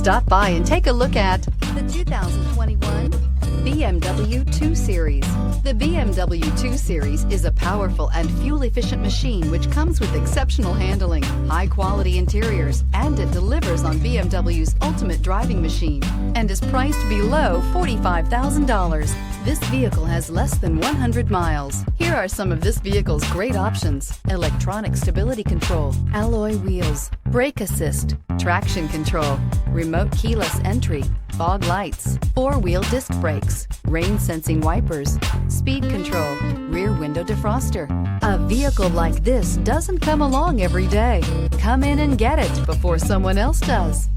Stop by and take a look at the 2021 BMW 2 Series. The BMW 2 Series is a powerful and fuel-efficient machine which comes with exceptional handling, high-quality interiors, and it delivers on BMW's ultimate driving machine and is priced below $45,000. This vehicle has less than 100 miles. Here are some of this vehicle's great options: electronic stability control, alloy wheels, brake assist, traction control, remote keyless entry, fog lights, four-wheel disc brakes, rain sensing wipers, speed control, rear window defroster. A vehicle like this doesn't come along every day. Come in and get it before someone else does.